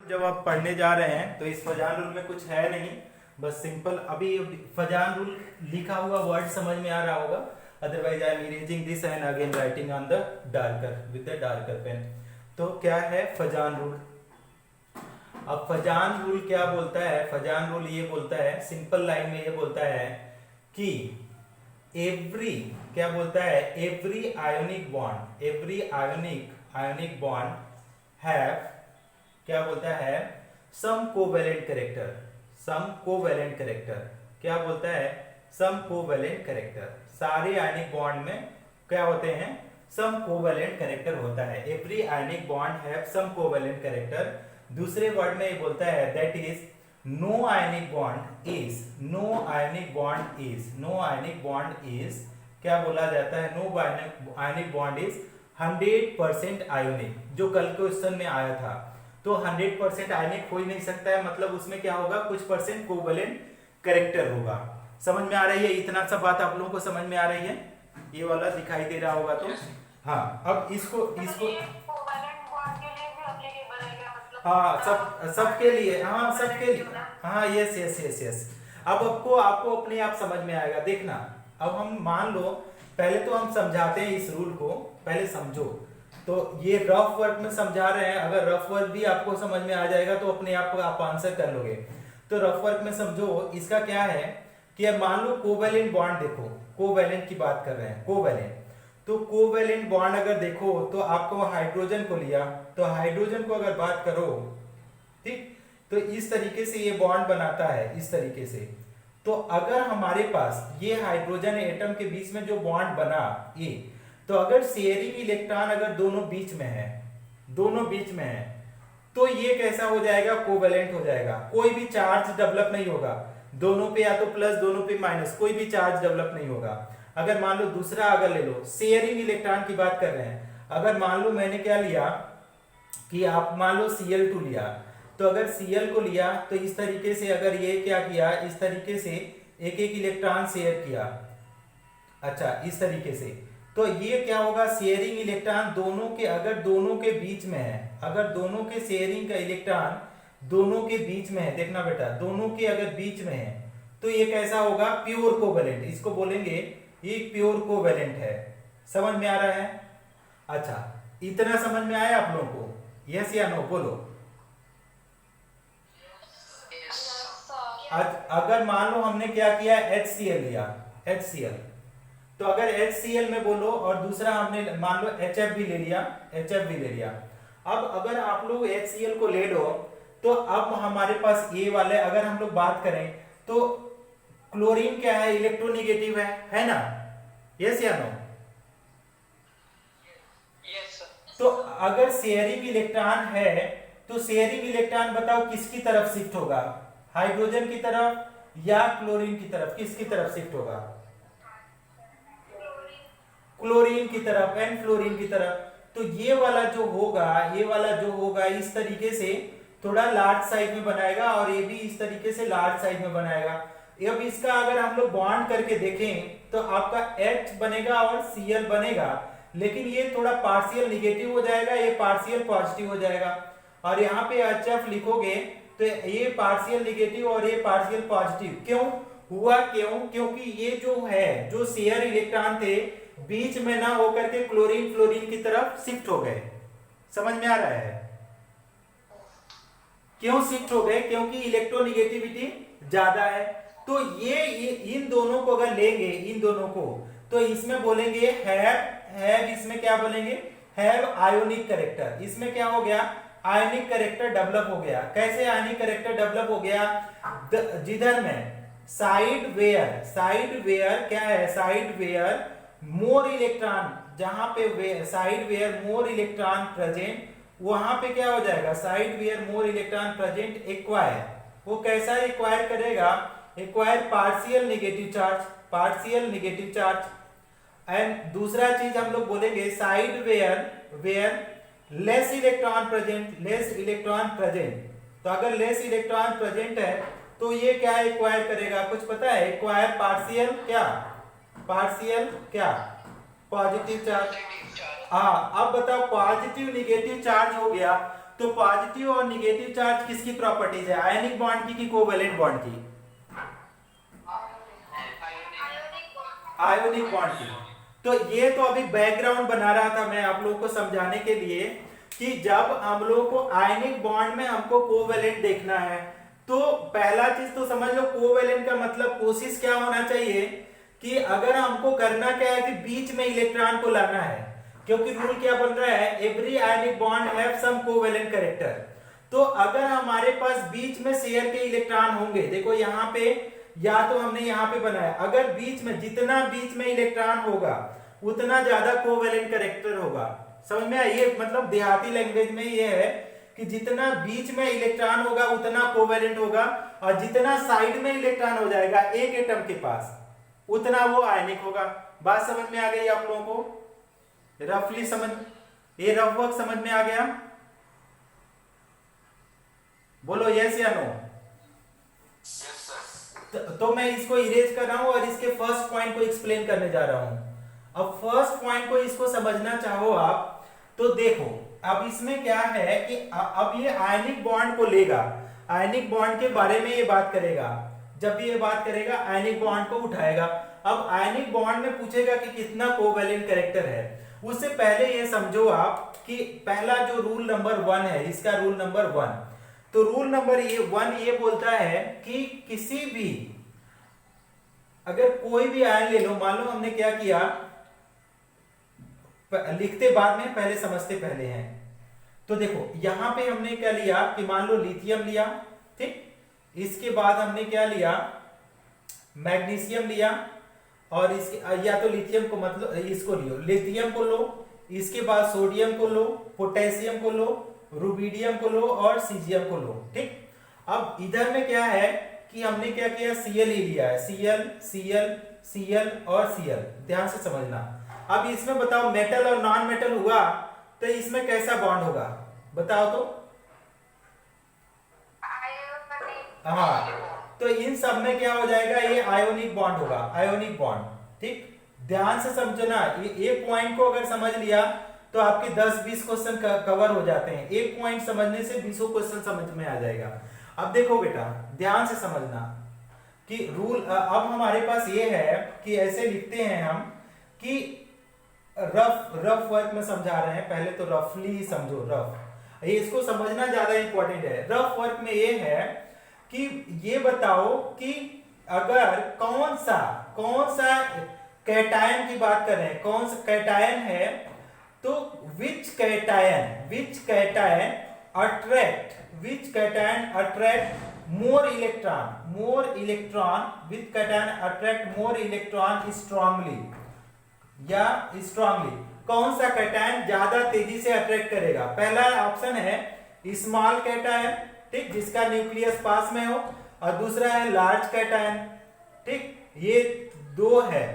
जब आप पढ़ने जा रहे हैं तो इस फजान रूल में कुछ है नहीं, बस सिंपल अभी फजान रूल लिखा हुआ वर्ड समझ में आ रहा होगा, otherwise I am erasing this and again writing on the darker with the darker pen. तो क्या है फजान रूल? अब फजान रूल क्या बोलता है? फजान रूल ये बोलता है, सिंपल लाइन में ये बोलता है कि एवरी, क्या बोलता है, every ionic bond, every ionic bond have, क्या बोलता है, सम कोवेलेंट कैरेक्टर, सम कोवेलेंट कैरेक्टर, क्या बोलता है, सम कोवेलेंट कैरेक्टर। सारे आयनिक बॉन्ड में क्या होते हैं? सम कोवेलेंट कैरेक्टर होता है। Every ionic bond have some covalent character. दूसरे वर्ड में ये बोलता है that is no ionic bond is, no ionic bond is, no ionic bond is, क्या बोला जाता है, no ionic bond is 100% ionic. जो कल क्वेश्चन में आया था, तो 100% आयनिक हो ही नहीं सकता है, मतलब उसमें क्या होगा, कुछ परसेंट कोवेलेंट कैरेक्टर होगा। समझ में आ रही है? इतना सा बात आप लोगों को समझ में आ रही है? ये वाला दिखाई दे रहा होगा तो हाँ। अब इसको हाँ, सबके लिए, हाँ सबके लिए, हाँ यस यस यस यस। अब आपको अपने आप समझ में आएगा, देखना। अब हम मान लो, पहले तो हम समझाते हैं इस रूल को, पहले समझो। तो ये रफ वर्क में समझा रहे हैं, अगर रफ वर्क भी आपको समझ में आ जाएगा तो अपने आप आप आंसर कर लोगे। तो रफ वर्क में समझो, इसका क्या है कि अब मान लो कोवेलेंट बॉन्ड, देखो कोवेलेंट की बात कर रहे हैं, कोवेलेंट। तो कोवेलेंट बॉन्ड अगर देखो तो आपको हाइड्रोजन को लिया, तो हाइड्रोजन को अगर बात करो, ठीक, तो इस तरीके से ये बॉन्ड बनाता है, इस तरीके से। तो अगर हमारे पास ये हाइड्रोजन एटम के बीच में जो बॉन्ड बना ये, तो अगर शेयरिंग इलेक्ट्रॉन अगर दोनों बीच में है, दोनों बीच में है, तो ये कैसा हो जाएगा, कोवेलेंट हो जाएगा। कोई भी चार्ज डेवलप नहीं होगा, दोनों पे या तो प्लस दोनों पे माइनस, कोई भी चार्ज डेवलप नहीं होगा। अगर मान लो दूसरा अगर ले लो, शेयरिंग इलेक्ट्रॉन की बात कर रहे हैं, अगर मान लो मैंने क्या लिया कि आप मान लो Cl2 लिया, तो अगर Cl को लिया तो इस तरीके से, अगर ये क्या किया, इस तरीके से एक एक इलेक्ट्रॉन शेयर किया, अच्छा इस तरीके से, तो ये क्या होगा, शेयरिंग इलेक्ट्रॉन दोनों के, अगर दोनों के बीच में है, अगर दोनों के शेयरिंग का इलेक्ट्रॉन दोनों के बीच में है, देखना बेटा, दोनों के अगर बीच में है, तो ये कैसा होगा, प्योर कोवेलेंट। इसको बोलेंगे ये प्योर कोवेलेंट है। समझ में आ रहा है? अच्छा, इतना समझ में आया आप लोगों को? यस या नो बोलो। अगर मान लो हमने क्या किया, HCl लिया, HCl, तो अगर HCl में बोलो, और दूसरा हमने मान लो HF भी ले लिया, HF भी ले लिया। अब अगर आप लोग HCl को ले लो, तो अब हमारे पास ये वाले, अगर हम लोग बात करें तो क्लोरीन क्या है, इलेक्ट्रोनिगेटिव है ना? यस या नो? यस। तो अगर शेयरिंग इलेक्ट्रॉन है, तो शेयरिंग इलेक्ट्रॉन बताओ किसकी तरफ शिफ्ट होगा, हाइड्रोजन की तरफ या क्लोरीन की तरफ? किसकी तरफ शिफ्ट होगा? क्लोरीन की तरफ एंड फ्लोरीन की तरफ। तो ये वाला जो होगा, ये वाला जो होगा, इस तरीके से थोड़ा लार्ज साइज में बनाएगा, और ये भी इस तरीके से लार्ज साइज में बनाएगा। अब इसका अगर हम लोग बॉन्ड करके देखें तो आपका H बनेगा और Cl बनेगा, लेकिन ये थोड़ा पार्शियल निगेटिव हो जाएगा, ये पार्शियल पॉजिटिव हो जाएगा। और यहाँ पे HF लिखोगे तो ये पार्शियल निगेटिव और ये पार्शियल पॉजिटिव क्यों हुआ, क्यों? क्योंकि ये जो है, जो शेयर इलेक्ट्रॉन थे, बीच में ना होकर के क्लोरीन फ्लोरीन की तरफ शिफ्ट हो गए। समझ में आ रहा है? क्यों शिफ्ट हो गए? क्योंकि इलेक्ट्रोनिगेटिविटी ज्यादा है। तो ये इन दोनों को अगर लेंगे, इन दोनों को, तो इसमें बोलेंगे हैव, इसमें क्या बोलेंगे, हैव आयोनिक कैरेक्टर। इसमें क्या हो गया, आयोनिक कैरेक्टर डेवलप हो गया। कैसे आयोनिक कैरेक्टर डेवलप हो गया? जिधर में साइड वेयर क्या है, साइड वेयर मोर इलेक्ट्रॉन, जहां पे side where more electron present, वहां पे क्या हो जाएगा, side where more electron present acquire. वो कैसा एक्वायर करेगा, acquire partial negative charge, partial negative charge. And दूसरा चीज हम लोग बोलेंगे side where less electron present, less electron present. तो अगर लेस इलेक्ट्रॉन प्रेजेंट है तो ये क्या एक्वायर करेगा, कुछ पता है? एक्वायर पार्शियल क्या, पार्शियल क्या, पॉजिटिव चार्ज। हाँ, अब बताओ पॉजिटिव निगेटिव चार्ज हो गया, तो पॉजिटिव और निगेटिव चार्ज किसकी प्रॉपर्टीज है, आयनिक बॉन्ड की कि कोवेलेंट बॉन्ड की, आयोनिक बॉन्ड की। तो ये तो अभी बैकग्राउंड बना रहा था मैं आप लोगों को समझाने के लिए कि जब हम लोग को आयनिक बॉन्ड में हमको कोवेलेंट देखना है तो पहला चीज तो समझ लो, कोवेलेंट का मतलब कोशिश क्या होना चाहिए कि अगर हमको करना क्या है कि बीच में इलेक्ट्रॉन को लाना है, क्योंकि रूल क्या बन रहा है, every ionic bond have some covalent character. तो अगर हमारे पास बीच में शेयर के इलेक्ट्रॉन होंगे, देखो यहाँ पे या तो हमने यहाँ पे बनाया, अगर बीच में जितना बीच में इलेक्ट्रॉन होगा उतना ज्यादा कोवेलेंट कैरेक्टर होगा। समझ में आया, ये मतलब देहाती लैंग्वेज में ये है कि जितना बीच में इलेक्ट्रॉन होगा उतना कोवेलेंट होगा, और जितना साइड में इलेक्ट्रॉन हो जाएगा एक एटम के पास उतना वो आयनिक होगा। बात समझ में आ गई आप लोगों को, रफली समझ, ये रफ वर्क समझ में आ गया, बोलो यस या नो। तो मैं इसको इरेज कर रहा हूं और इसके फर्स्ट पॉइंट को एक्सप्लेन करने जा रहा हूं। अब फर्स्ट पॉइंट को इसको समझना चाहो आप तो देखो, अब इसमें क्या है कि अब ये आयनिक बॉन्ड को लेगा, आयनिक बॉन्ड के बारे में ये बात करेगा, जब भी ये बात करेगा आयनिक बॉन्ड को उठाएगा। अब आयनिक बॉन्ड में पूछेगा कि कितना कोवेलेंट कैरेक्टर है। उससे पहले ये समझो आप कि पहला जो रूल नंबर 1 है, इसका रूल नंबर 1, तो रूल नंबर 1 ये बोलता है कि किसी भी, अगर कोई भी आयन ले लो, मान लो हमने क्या किया, लिखते बाद में पहले समझते पहले हैं। तो देखो यहां पे हमने क्या लिया कि मान लो लिथियम लिया, ठीक, इसके बाद हमने क्या लिया, मैग्नीशियम लिया, और इसके या तो लिथियम को मतलब इसको लियो, लिथियम को लो, इसके बाद सोडियम को लो, पोटेशियम को लो, रुबिडियम को लो और सीजियम को लो, ठीक। अब इधर में क्या है कि हमने क्या किया, Cl ही लिया है, Cl Cl Cl और Cl, ध्यान से समझना। अब इसमें बताओ मेटल और नॉन मेटल हुआ तो इसमें कैसा बॉन्ड होगा, बताओ तो। हाँ, तो इन सब में क्या हो जाएगा, ये आयोनिक बॉन्ड होगा, आयोनिक बॉन्ड, ठीक। ध्यान से समझना, ये एक पॉइंट को अगर समझ लिया तो आपके 10-20 क्वेश्चन कवर हो जाते हैं। एक पॉइंट समझने से 20 क्वेश्चन समझ में आ जाएगा। अब देखो बेटा ध्यान से समझना कि रूल अब हमारे पास ये है कि ऐसे लिखते हैं हम कि रफ वर्क में समझा रहे हैं, पहले तो रफली ही समझो, रफ, ये इसको समझना ज्यादा इंपॉर्टेंट है। रफ वर्क में ये है कि ये बताओ कि अगर कौन सा कैटायन की बात कर रहे हैं, कौन सा कैटायन है, तो which cation attract more electron, which cation attract more electron strongly, या स्ट्रांगली, कौन सा कैटायन ज्यादा तेजी से अट्रैक्ट करेगा। पहला ऑप्शन है स्मॉल कैटायन, ठीक, जिसका न्यूक्लियस पास में हो, और दूसरा है लार्ज कैटायन, ठीक, ये दो है।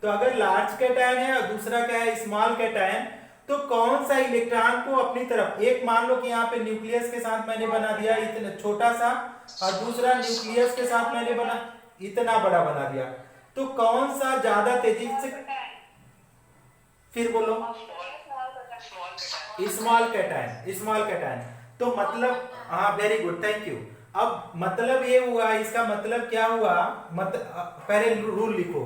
तो अगर लार्ज कैटायन है और दूसरा क्या है, स्मॉल कैटायन, तो कौन सा इलेक्ट्रॉन को अपनी तरफ, एक मान लो कि यहाँ पे न्यूक्लियस के साथ मैंने बना दिया इतना छोटा सा, और दूसरा न्यूक्लियस के साथ मैंने बना इतना बड़ा बना दिया, तो कौन सा ज्यादा तेजी से, फिर बोलो, स्मॉल कैटायन। तो मतलब, हाँ वेरी गुड, थैंक यू। अब मतलब ये हुआ, इसका मतलब क्या हुआ, पहले रूल लिखो।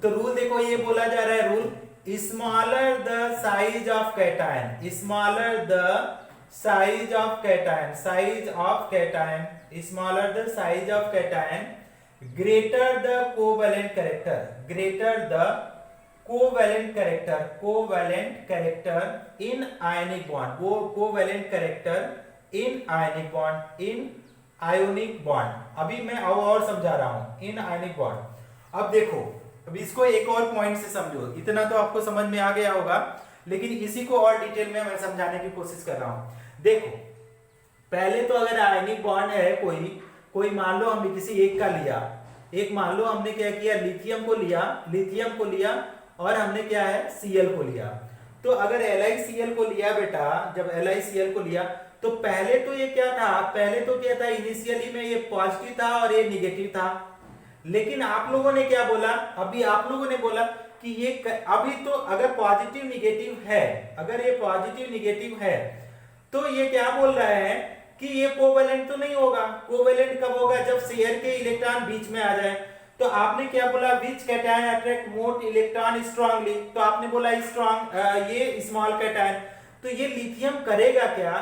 तो रूल देखो, ये बोला जा रहा है rule, smaller the size of cation, greater the covalent character in ionic bond, वो covalent character in ionic bond. अभी मैं और समझा रहा हूं, इन आयनिक बॉन्ड। अब देखो, अब इसको एक और पॉइंट से समझो, इतना तो आपको समझ में आ गया होगा, लेकिन इसी को और डिटेल में मैं समझाने की कोशिश कर रहा हूं। देखो पहले तो अगर आयनिक बॉन्ड है कोई मान लो हमने किसी एक का लिया, एक मान लो हमने क्या किया, लिथियम को लिया और हमने क्या है, Cl को लिया। तो अगर LiCl को लिया बेटा, जब LiCl को लिया तो पहले तो ये क्या था, इनिशियली में ये पॉजिटिव था और ये निगेटिव था। लेकिन आप लोगों ने क्या बोला, अभी आप लोगों ने बोला कि ये अभी तो अगर पॉजिटिव निगेटिव है, अगर ये पॉजिटिव निगेटिव है तो ये क्या बोल रहा है कि ये कोवेलेंट तो नहीं होगा। कोवेलेंट कब होगा? जब शेयर के इलेक्ट्रॉन बीच में आ जाए। तो आपने क्या बोला? Which cation attract more electron strongly, तो आपने बोला स्ट्रांग, ये स्मॉल कैटायन। तो ये लिथियम करेगा क्या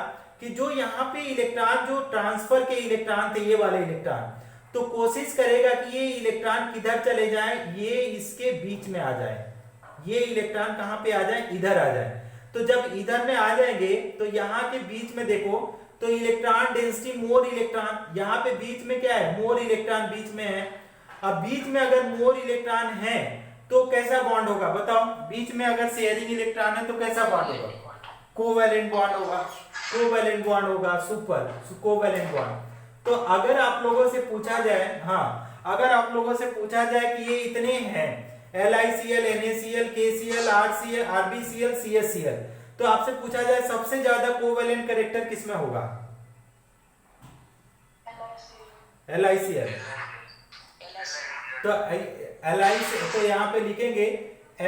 कि जो यहाँ पे इलेक्ट्रॉन, जो ट्रांसफर के इलेक्ट्रॉन थे, ये वाले इलेक्ट्रॉन, तो कोशिश करेगा कि ये इलेक्ट्रॉन किधर चले जाए, ये इसके बीच में आ जाए। ये इलेक्ट्रॉन कहां पे आ जाए? इधर आ जाए। तो जब इधर में आ जाएंगे तो यहाँ के बीच में देखो, तो इलेक्ट्रॉन डेंसिटी मोर इलेक्ट्रॉन, यहाँ पे बीच में क्या है? मोर इलेक्ट्रॉन बीच में है। अब बीच में अगर मोर इलेक्ट्रॉन है तो कैसा बॉन्ड होगा बताओ? बीच में अगर शेयरिंग इलेक्ट्रॉन है तो कैसा बॉन्ड होगा? कोवैलेंट बॉन्ड होगा। कोवैलेंट बॉन्ड होगा, सुपर कोवैलेंट बॉन्ड। तो अगर आप लोगों से पूछा जाए, हाँ, अगर आप लोगों से पूछा जाए कि ये इतने हैं, LiCl, NaCl, KCl, RCl, RbCl, CHCl, तो आपसे पूछा जाए सबसे ज्यादा कोवैलेंट कैरेक्टर किसमें होगा? LiCl। तो तो यहाँ पे लिखेंगे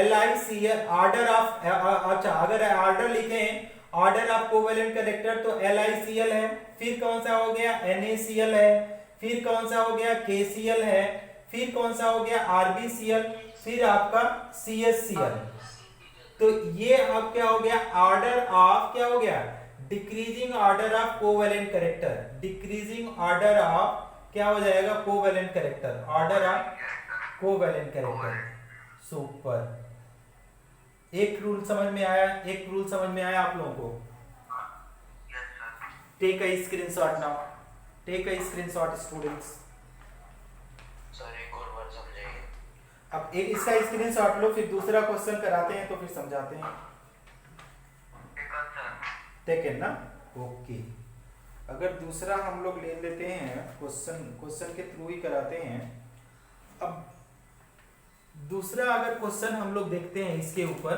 LiCl ऑर्डर ऑफ, अच्छा अगर ऑर्डर लिखें, ऑर्डर ऑफ कोवैलेंट कैरेक्टर, तो LiCl है, फिर कौन सा हो गया? NaCl है, फिर कौन सा हो गया? KCl है, फिर कौन सा हो गया? RbCl, फिर आपका CHCl। तो ये अब क्या हो गया? ऑर्डर ऑफ, क्या हो गया? Decreasing order of covalent character. Decreasing order of क्या हो जाएगा? Covalent character, order of covalent character. Super. एक रूल समझ में आया? एक रूल समझ में आया आप लोगों को? Take a screenshot now, take a screenshot students. अब एक इसका स्क्रीनशॉट लो, फिर दूसरा क्वेश्चन कराते हैं तो फिर समझाते हैं। ठीक है ना? ओके। अगर दूसरा हम लोग ले लेते हैं क्वेश्चन के थ्रू ही कराते हैं। अब दूसरा अगर क्वेश्चन हम लोग देखते हैं इसके ऊपर,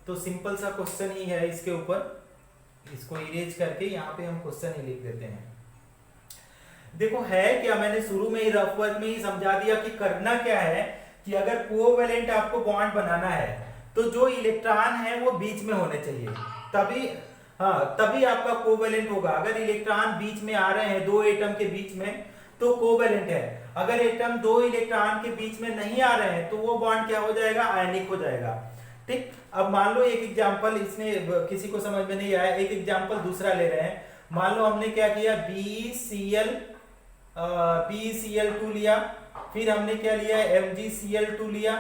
तो सिंपल सा क्वेश्चन ही है इसके ऊपर। इसको इरेज करके यहाँ पे हम क्वेश्चन ही लिख देते हैं। देखो है क्या, मैंने शुरू में ही रफ वर्क में ही समझा दिया कि करना क्या है कि अगर कोवैलेंट आपको बॉन्ड बनाना है तो जो इलेक्ट्रॉन है वो बीच में होने चाहिए, तभी, हाँ, तभी आपका कोवैलेंट होगा। अगर इलेक्ट्रॉन बीच में आ रहे हैं दो एटम के बीच में तो कोवैलेंट है। अगर एटम दो इलेक्ट्रॉन के बीच में नहीं आ रहे हैं तो वो बॉन्ड क्या हो जाएगा? आयनिक हो जाएगा। ठीक। अब मान लो एक एग्जांपल, इसने किसी को समझ में नहीं आया, एक एग्जांपल दूसरा ले रहे हैं। मान लो हमने क्या किया? BeCl2 लिया, फिर हमने क्या लिया? MgCl2 लिया,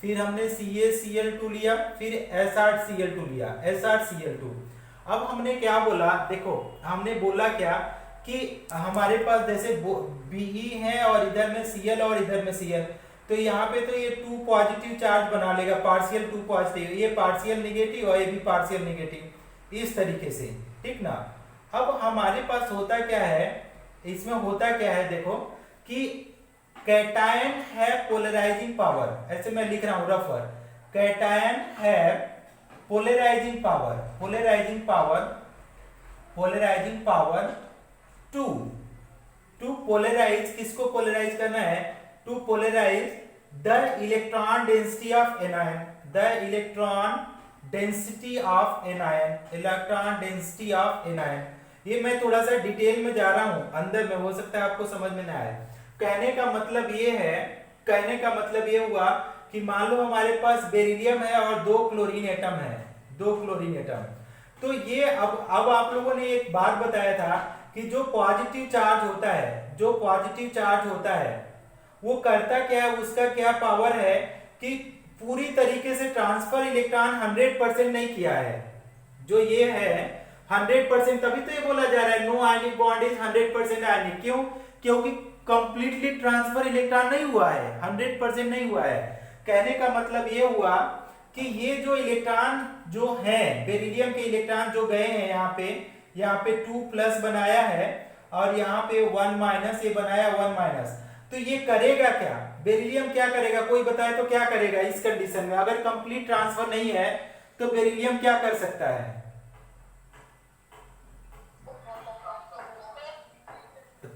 फिर हमने CaCl2 लिया, फिर SrCl2 लिया, SrCl2। अब हमने क्या बोला? देखो हमने बोला क्या कि हमारे पास जैसे Be है और इधर में Cl और इधर में Cl, तो यहाँ पे तो ये 2 पॉजिटिव चार्ज बना लेगा, पार्शियल 2 पॉजिटिव, ये पार्शियल नेगेटिव और ये भी पार्शियल नेगेटिव, इस तरीके से। ठीक ना? अब हमारे पास होता क्या है, इसमें होता क्या है देखो कि कैटायन है पोलराइजिंग पावर, ऐसे मैं लिख रहा हूं रफर, कैटायन है polarising power, polarising power, polarising power to polarise, किसको पोलराइज करना है? To polarise the electron density of anion, the electron density of anion, electron density of anion. ये मैं थोड़ा सा डिटेल में जा रहा हूं, अंदर में, हो सकता है आपको समझ में ना आए। कहने का मतलब ये है, कहने का मतलब ये हुआ कि मान लो हमारे पास बेरिलियम है और 2 क्लोरीन एटम है, 2 क्लोरीन एटम। तो ये अब आप लोगों ने एक बात बताया था कि जो पॉजिटिव चार्ज होता है, जो पॉजिटिव चार्ज होता है वो करता क्या है? उसका क्या पावर है कि पूरी तरीके से ट्रांसफर इलेक्ट्रॉन 100% नहीं किया है। जो ये है 100%, तभी तो ये बोला जा रहा है नो आयनिक बॉन्ड इज 100% आयनिक। क्यों? क्योंकि कंप्लीटली ट्रांसफर इलेक्ट्रॉन नहीं हुआ है, 100% नहीं हुआ है। कहने का मतलब ये हुआ कि ये जो इलेक्ट्रॉन जो है, बेरिलियम के इलेक्ट्रॉन जो गए हैं यहाँ पे 2+ बनाया है और यहाँ पे 1- ये बनाया 1-। तो ये करेगा क्या? बेरिलियम क्या करेगा? कोई बताए तो क्या करेगा इस कंडीशन में? अगर कंप्लीट ट्रांसफर नहीं है तो बेरिलियम क्या कर सकता है?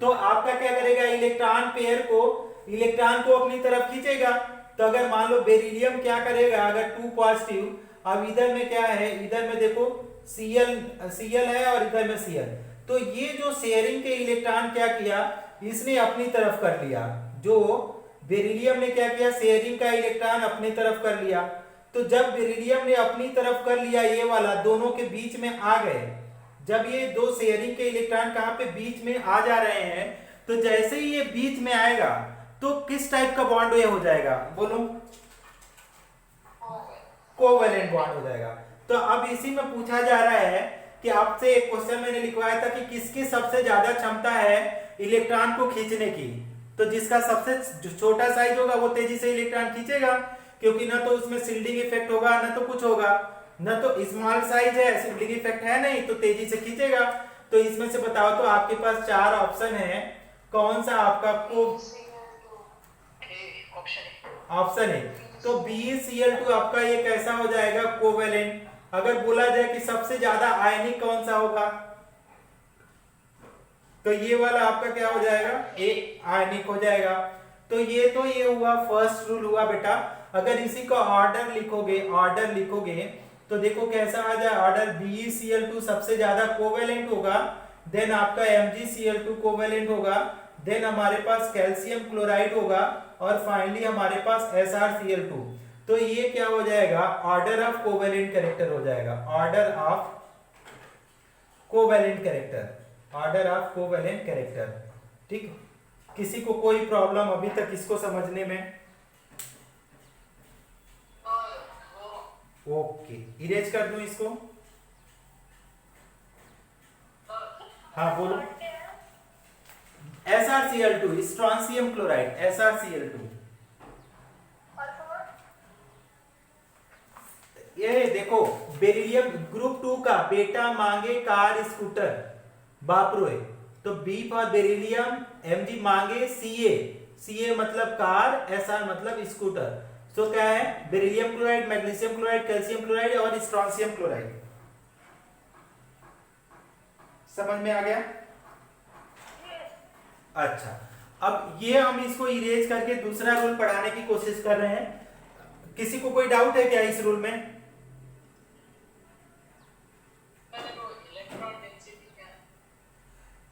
तो आपका क्या करेगा? इलेक्ट्रॉन पेयर को, इलेक्ट्रॉन को अपनी तरफ खींचेगा। तो अगर मान लो बेरिलियम क्या करेगा? अगर 2 पॉजिटिव, अब इधर में क्या है? इधर में देखो Cl है और इधर में Cl, तो ये जो शेयरिंग के इलेक्ट्रॉन क्या किया, इसने अपनी तरफ कर लिया। जो बेरिलियम ने क्या किया, शेयरिंग का इलेक्ट्रॉन अपनी तरफ कर लिया। तो जब बेरिलियम ने अपनी तरफ कर लिया, ये वाला दोनों के बीच में आ गए। जब ये दो शेयरिंग के इलेक्ट्रॉन कहां पे बीच में आ जा रहे हैं, तो जैसे ही ये बीच में आएगा तो किस टाइप का बॉन्ड ये हो जाएगा, बोलो? कोवैलेंट बॉन्ड हो जाएगा। तो अब इसी में पूछा जा रहा है कि आपसे एक क्वेश्चन मैंने लिखवाया था कि किसकी सबसे ज्यादा क्षमता है इलेक्ट्रॉन को खींचने की। तो जिसका सबसे छोटा साइज होगा वो तेजी से इलेक्ट्रॉन खींचेगा, क्योंकि ना तो उसमें शिल्डिंग इफेक्ट होगा, ना तो कुछ होगा, ना तो स्मॉल साइज है, शिल्डिंग इफेक्ट है नहीं, तो तेजी से खींचेगा। तो इसमें से बताओ, तो आपके पास 4 ऑप्शन है, कौन सा आपका ऑप्शन है? तो BeCl2 आपका ये कैसा हो जाएगा, कोवेलेंट। अगर बोला जाए कि सबसे ज्यादा आयनिक कौन सा होगा, तो ये वाला आपका क्या हो जाएगा, ए आयनिक हो जाएगा। तो ये हुआ फर्स्ट रूल हुआ बेटा। अगर इसी का ऑर्डर लिखोगे तो देखो कैसा आ जाए ऑर्डर, BeCl2 सबसे ज्यादा कोवेलेंट होगा, देन आपका MgCl2 कोवेलेंट होगा, देन हमारे पास कैल्शियम क्लोराइड होगा, और फाइनली हमारे पास SrCl2। तो ये क्या हो जाएगा, ऑर्डर ऑफ कोवेलेंट कैरेक्टर हो जाएगा, ऑर्डर ऑफ कोवेलेंट कैरेक्टर। ठीक, किसी को कोई प्रॉब्लम अभी तक इसको समझने में? ओके, इरेज कर दूं इसको? हाँ बोलो। SrCl2 strontium chloride, SrCl2। ये देखो बेरिलियम ग्रुप 2 का बेटा मांगे कार स्कूटर, बापरोए। तो बी फॉर बेरिलियम, Mg मांगे Ca मतलब कार, Sr मतलब स्कूटर। तो क्या है, beryllium chloride, magnesium chloride, calcium chloride और स्ट्रोंशियम क्लोराइड। समझ में आ गया? अच्छा, अब ये हम इसको इरेज करके दूसरा रूल पढ़ाने की कोशिश कर रहे हैं। किसी को कोई डाउट है क्या इस रूल में?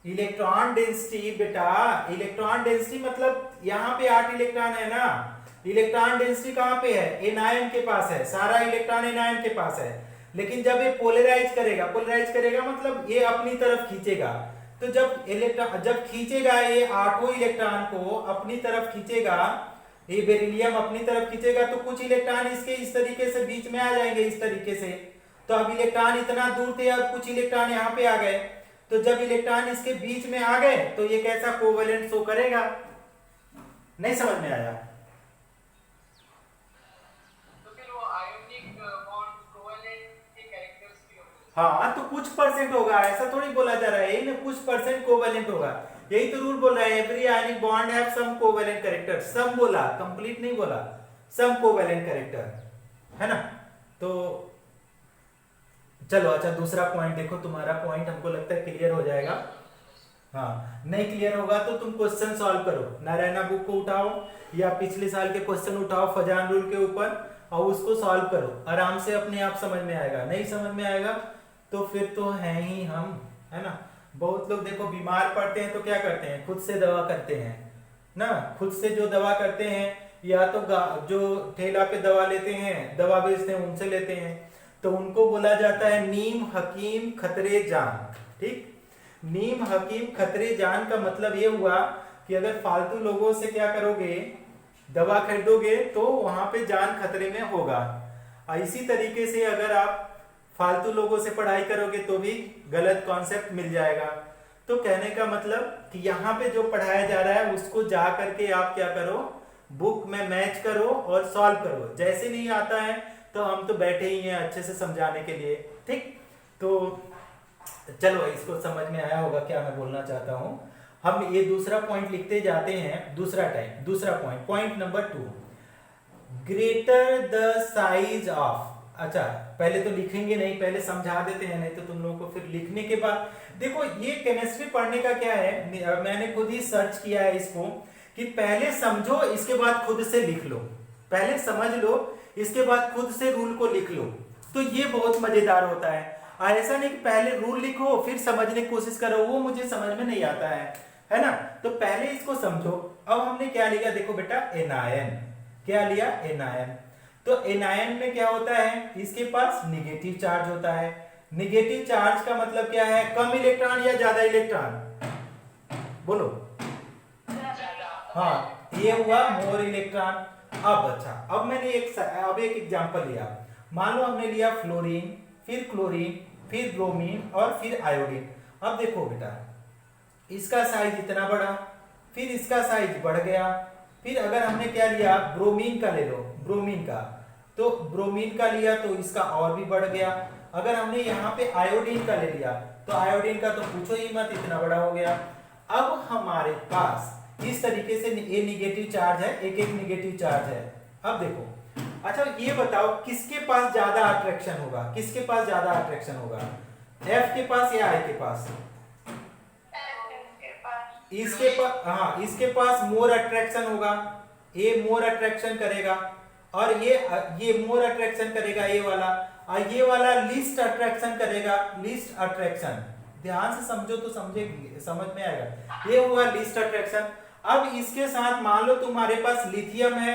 इलेक्ट्रॉन डेंसिटी बेटा, इलेक्ट्रॉन डेंसिटी मतलब यहाँ पे 8 इलेक्ट्रॉन है ना। इलेक्ट्रॉन डेंसिटी कहाँ पे है, एनायन के पास है, सारा इलेक्ट्रॉन एनायन के पास है। लेकिन जब ये पोलराइज करेगा मतलब ये अपनी तरफ खींचेगा। तो जब खींचेगा ये 8 इलेक्ट्रॉन को अपनी तरफ खींचेगा, ये बेरिलियम अपनी तरफ खींचेगा, तो कुछ इलेक्ट्रॉन इसके इस तरीके से बीच में आ जाएंगे, इस तरीके से। तो अब इलेक्ट्रॉन इतना दूर थे, अब कुछ इलेक्ट्रॉन यहाँ पे आ गए। तो जब इलेक्ट्रॉन इसके बीच में आ गए तो ये कैसा कोवेलेंट शो करेगा? नहीं समझ में आया? तो फिर वो आयोनिक बॉन्ड कोवेलेंट के कैरेक्टरिस्टिक होंगे। हाँ, तो कुछ परसेंट होगा, ऐसा थोड़ी बोला जा रहा है, यही ना, कुछ परसेंट कोवेलेंट होगा। यही तो रूल बोल रहा है, every ionic bond have some covalent character. Some बोला, कंप्लीट नहीं बोला, सम कोवेलेंट कैरेक्टर, है ना। तो चलो अच्छा, दूसरा पॉइंट देखो, तुम्हारा पॉइंट हमको लगता है क्लियर हो जाएगा। हाँ, नहीं क्लियर होगा तो तुम क्वेश्चन सॉल्व करो, नारायणा बुक को उठाओ या पिछले साल के क्वेश्चन उठाओ फजान रूल के ऊपर और उसको सॉल्व करो, आराम से अपने आप समझ में आएगा। नहीं समझ में आएगा तो फिर तो है ही हम, है ना। बहुत लोग देखो बीमार पड़ते हैं तो क्या करते हैं, खुद से दवा करते हैं ना। खुद से जो दवा करते हैं, या तो जो ठेला पे दवा लेते हैं, दवा बेचते हैं, उनसे लेते हैं, तो उनको बोला जाता है नीम हकीम खतरे जान। ठीक, नीम हकीम खतरे जान का मतलब ये हुआ कि अगर फालतू लोगों से क्या करोगे, दवा खरीदोगे, तो वहां पे जान खतरे में होगा। इसी तरीके से अगर आप फालतू लोगों से पढ़ाई करोगे तो भी गलत कॉन्सेप्ट मिल जाएगा। तो कहने का मतलब कि यहाँ पे जो पढ़ाया जा रहा है उसको जा करके आप क्या करो, बुक में मैच करो और सॉल्व करो। जैसे नहीं आता है तो हम तो बैठे ही हैं अच्छे से समझाने के लिए। ठीक, तो चलो इसको समझ में आया होगा क्या मैं बोलना चाहता हूं। हम ये दूसरा पॉइंट लिखते जाते हैं, दूसरा point number 2, greater the size of. अच्छा, पहले तो लिखेंगे नहीं, पहले समझा देते हैं, नहीं तो तुम लोगों को फिर लिखने के बाद देखो। ये केमिस्ट्री पढ़ने का क्या है, मैंने खुद ही सर्च किया है इसको, कि पहले समझो इसके बाद खुद से लिख लो। पहले समझ लो इसके बाद खुद से रूल को लिख लो, तो ये बहुत मजेदार होता है। ऐसा नहीं कि पहले रूल लिखो फिर समझने की कोशिश करो, वो मुझे समझ में नहीं आता है ना। तो पहले इसको समझो। अब हमने क्या लिया, देखो बेटा एनायन, क्या लिया एनायन। तो एनायन में क्या होता है, इसके पास निगेटिव चार्ज होता है। निगेटिव चार्ज का मतलब क्या है, कम इलेक्ट्रॉन या ज्यादा इलेक्ट्रॉन, बोलो। हाँ, ये हुआ मोर इलेक्ट्रॉन। अब अच्छा, अब मैंने एक एग्जांपल लिया। मान लो हमने लिया फ्लोरीन, फिर क्लोरीन, फिर ब्रोमीन और फिर आयोडीन। अब देखो बेटा, इसका साइज इतना बड़ा, फिर इसका साइज बढ़ गया, फिर अगर हमने क्या लिया ब्रोमीन का ले लो, ब्रोमीन का, तो ब्रोमीन का लिया तो इसका और भी बढ़ गया। अगर हमने यहाँ पे आयोडीन का ले लिया तो आयोडीन का तो पूछो ही मत, इतना बड़ा हो गया। अब हमारे पास इस तरीके से ये निगेटिव चार्ज है, एक एक निगेटिव चार्ज है। अब देखो, अच्छा ये बताओ किसके पास ज्यादा अट्रैक्शन होगा, किसके पास ज्यादा अट्रैक्शन होगा, एफ के पास या आई के पास? इसके पास, हाँ इसके पास मोर अट्रैक्शन होगा, ये मोर अट्रैक्शन करेगा, और ये मोर अट्रैक्शन करेगा ये वाला, और ये वाला लीस्ट अट्रैक्शन करेगा, लीस्ट अट्रैक्शन। ध्यान से समझो तो समझ में आएगा। ये हुआ लीस्ट अट्रैक्शन। अब इसके साथ मान लो तुम्हारे पास लिथियम है,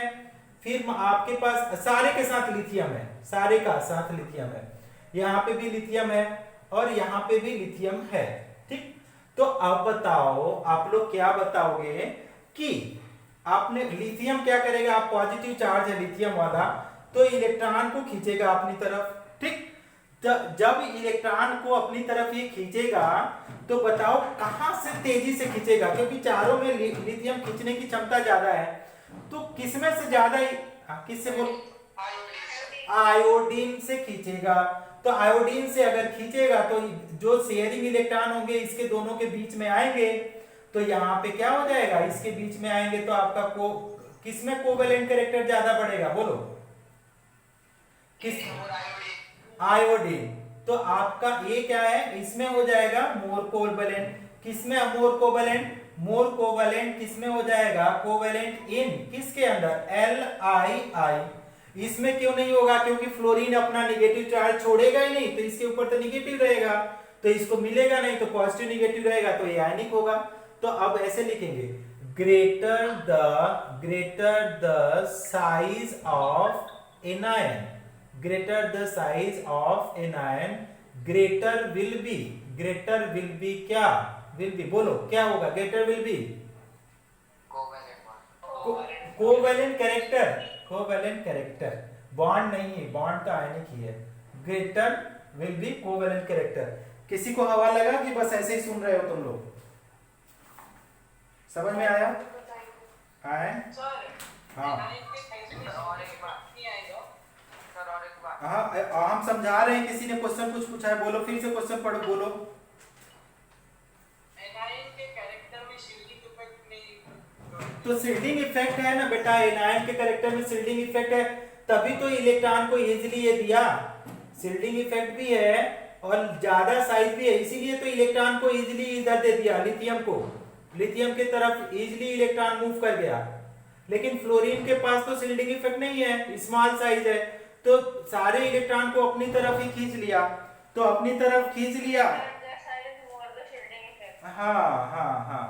फिर आपके पास सारे के साथ लिथियम है, सारे का साथ लिथियम है, यहाँ पे भी लिथियम है और यहाँ पे भी लिथियम है, ठीक। तो अब बताओ, आप लोग क्या बताओगे कि आपने लिथियम क्या करेगा, आप पॉजिटिव चार्ज है लिथियम वाला, तो इलेक्ट्रॉन को खींचेगा अपनी तरफ, ठीक। जब इलेक्ट्रॉन को अपनी तरफ ये खींचेगा तो बताओ कहां से तेजी से खींचेगा, क्योंकि चारों में लिथियम खींचने की क्षमता ज्यादा है, तो किसमें से ज्यादा, किससे बोल, आयोडीन से खींचेगा। तो आयोडीन से अगर खींचेगा तो जो शेयरिंग इलेक्ट्रॉन होंगे इसके दोनों के बीच में आएंगे, तो यहाँ पे क्या हो जाएगा, इसके बीच में आएंगे तो आपका किसमें कोवेलेंट कैरेक्टर ज्यादा बढ़ेगा, बोलो किस, आयोडीन। तो आपका ये क्या है, इसमें हो जाएगा मोर कोवेलेंट, किसमें मोर कोवेलेंट, मोर कोवेलेंट किसमें हो जाएगा, कोवेलेंट इन किसके अंदर, LiI। इसमें क्यों नहीं होगा, क्योंकि फ्लोरीन अपना निगेटिव चार्ज छोड़ेगा ही नहीं, तो इसके ऊपर तो निगेटिव रहेगा, तो इसको मिलेगा नहीं, तो पॉजिटिव निगेटिव रहेगा तो ये आयनिक होगा। तो अब ऐसे लिखेंगे, greater the size of anion, greater the size of anion, greater will be क्या, will be बोलो क्या होगा, greater will be covalent character, bond नहीं है, बॉन्ड तो आयनिक ही है, greater will be covalent character. किसी को हवा लगा कि बस ऐसे ही सुन रहे हो तुम लोग, समझ में आया? हाँ हाँ, हम समझा रहे हैं, किसी ने क्वेश्चन कुछ पूछा है, बोलो फिर से क्वेश्चन पढ़ो, बोलो। एनायन के कैरेक्टर में शील्डिंग इफेक्ट नहीं, तो शील्डिंग इफेक्ट है ना बेटा, एनायन के कैरेक्टर में शील्डिंग इफेक्ट है, तभी तो इलेक्ट्रॉन को इजीली ये दिया, शील्डिंग इफेक्ट भी है और ज्यादा साइज भी है, इसीलिए तो इलेक्ट्रॉन को इजीली इधर दे दिया, लिथियम को, लिथियम की तरफ इजीली इलेक्ट्रॉन मूव कर गया। लेकिन फ्लोरीन के पास तो शील्डिंग इफेक्ट नहीं है, स्मॉल साइज है, तो सारे इलेक्ट्रॉन को अपनी तरफ ही खींच लिया, तो अपनी तरफ खींच लिया। हाँ हाँ हाँ,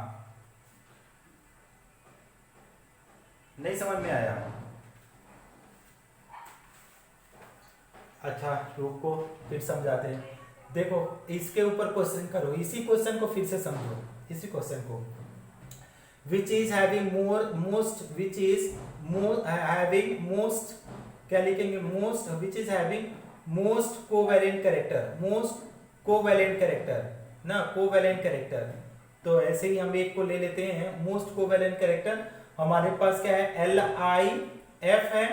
नहीं समझ में आया? अच्छा रुको फिर समझाते हैं। देखो इसके ऊपर क्वेश्चन करो, इसी क्वेश्चन को फिर से समझो, इसी क्वेश्चन को, which is having most क्या लिखेंगे, most, which is having most covalent character ना, कोवेलेंट कैरेक्टर। तो ऐसे ही हम एक को ले लेते हैं, मोस्ट कोवेलेंट कैरेक्टर हमारे पास क्या है, LiF है,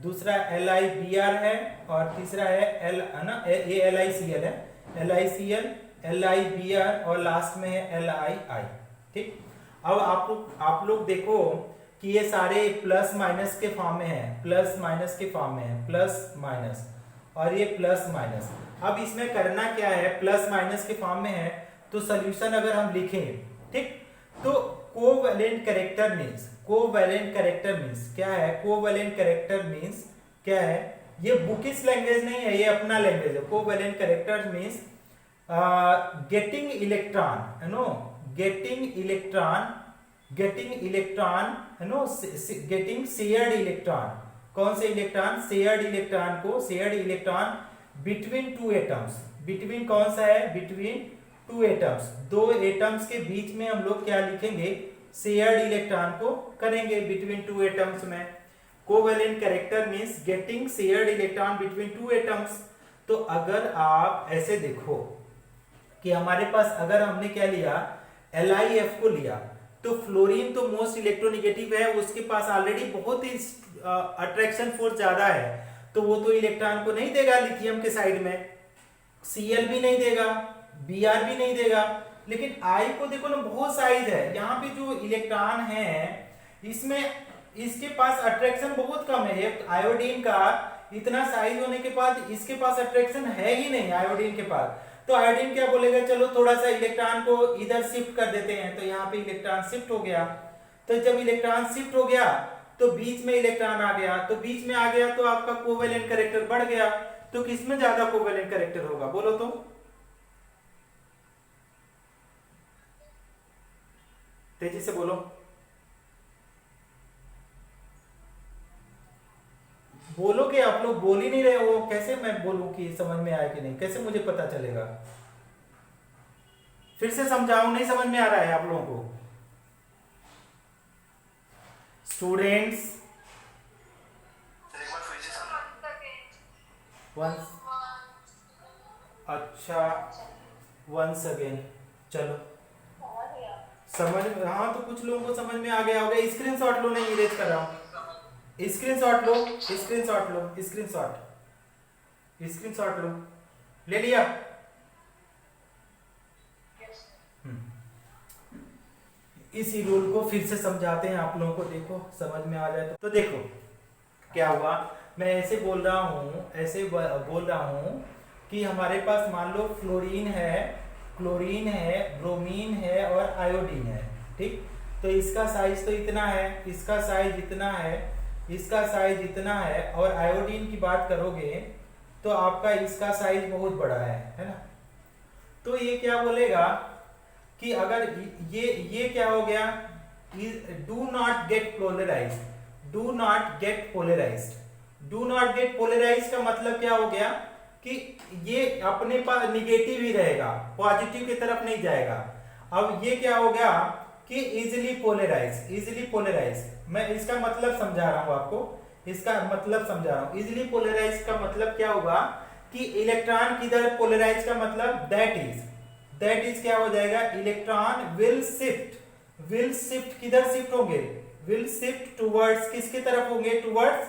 दूसरा LiBr है और तीसरा है LiCl है, LiCl, LiBr और लास्ट में है LiI, ठीक। अब आप लोग देखो कि ये सारे प्लस माइनस के फॉर्म में है, प्लस माइनस के फॉर्म में है, प्लस माइनस और ये प्लस माइनस। अब इसमें करना क्या है, प्लस माइनस के फॉर्म में है, तो सॉल्यूशन अगर हम लिखें, ठीक, तो कोवेलेंट कैरेक्टर मींस क्या है, कोवेलेंट कैरेक्टर मींस क्या है, ये बुकिश लैंग्वेज नहीं है, ये अपना लैंग्वेज है। Covalent characters means getting electron, है नो, गेटिंग इलेक्ट्रॉन है नो, गेटिंग शेयर्ड इलेक्ट्रॉन। कौन से इलेक्ट्रॉन? शेयर्ड इलेक्ट्रॉन को, shared electron between two atoms. Between कौन सा है? बिटवीन टू एटम्स, दो एटम्स के बीच में हम लोग क्या लिखेंगे? शेयर्ड इलेक्ट्रॉन को करेंगे बिटवीन टू एटम्स में। Covalent character means getting shared electron between two atoms. तो अगर आप ऐसे देखो कि हमारे पास अगर हमने क्या लिया, LiF को लिया, तो फ्लोरीन तो मोस्ट इलेक्ट्रोनेगेटिव है, उसके पास ऑलरेडी बहुत ही अट्रैक्शन फोर्स ज्यादा है, तो वो तो इलेक्ट्रॉन को नहीं देगा लिथियम के साइड में, Cl भी नहीं देगा, Br भी नहीं देगा। लेकिन I को देखो ना, बहुत साइज है, यहाँ पे जो इलेक्ट्रॉन है इसमें इसके पास अट्रैक्शन बहुत कम है। एक आयोडीन का इतना साइज होने के बाद इसके पास अट्रैक्शन है ही नहीं आयोडीन के पास। तो आयोडीन क्या बोलेगा, चलो थोड़ा सा इलेक्ट्रॉन को इधर शिफ्ट कर देते हैं, तो यहाँ पे इलेक्ट्रॉन शिफ्ट हो गया। तो जब इलेक्ट्रॉन शिफ्ट हो गया तो बीच में इलेक्ट्रॉन आ गया, तो बीच में आ गया तो आपका कोवेलेंट कैरेक्टर बढ़ गया। तो किसमें ज्यादा कोवेलेंट कैरेक्टर होगा, बोलो तो? तेजी से बोलो, बोलो कि आप लोग बोल ही नहीं रहे हो। कैसे मैं बोलूं कि समझ में आया कि नहीं? कैसे मुझे पता चलेगा? फिर से समझाऊं, नहीं समझ में आ रहा है आप लोगों को? स्टूडेंट्स वंस, अच्छा वंस अगेन, चलो समझ में, हाँ तो कुछ लोगों को समझ में आ गया होगा। स्क्रीनशॉट लो, नहीं इरेज कर रहा हूं, स्क्रीनशॉट लो, स्क्रीनशॉट लो, स्क्रीनशॉट लो, ले लिया? इसी रूल को फिर से समझाते हैं आप लोगों को, देखो समझ में आ जाए तो देखो क्या हुआ। मैं ऐसे बोल रहा हूं कि हमारे पास मान लो क्लोरीन है, ब्रोमीन है और आयोडीन है, ठीक। तो इसका साइज तो इतना है, इसका साइज इतना है, इसका साइज इतना है, और आयोडीन की बात करोगे तो आपका इसका साइज बहुत बड़ा है ना। तो ये क्या बोलेगा कि अगर ये क्या हो गया, do not get polarised, do not get polarised. Do not get polarised का मतलब क्या हो गया कि ये अपने पास निगेटिव ही रहेगा, पॉजिटिव की तरफ नहीं जाएगा। अब ये क्या हो गया कि इजिली पोलराइज। मैं इसका मतलब समझा रहा हूं आपको, इसका मतलब समझा रहा हूं। इजिली पोलराइज का मतलब क्या होगा कि इलेक्ट्रॉन किधर पोलराइज का मतलब दैट इज क्या हो जाएगा, इलेक्ट्रॉन विल शिफ्ट किधर शिफ्ट होंगे, विल शिफ्ट टुवर्ड्स, किसकी तरफ होंगे, टुवर्ड्स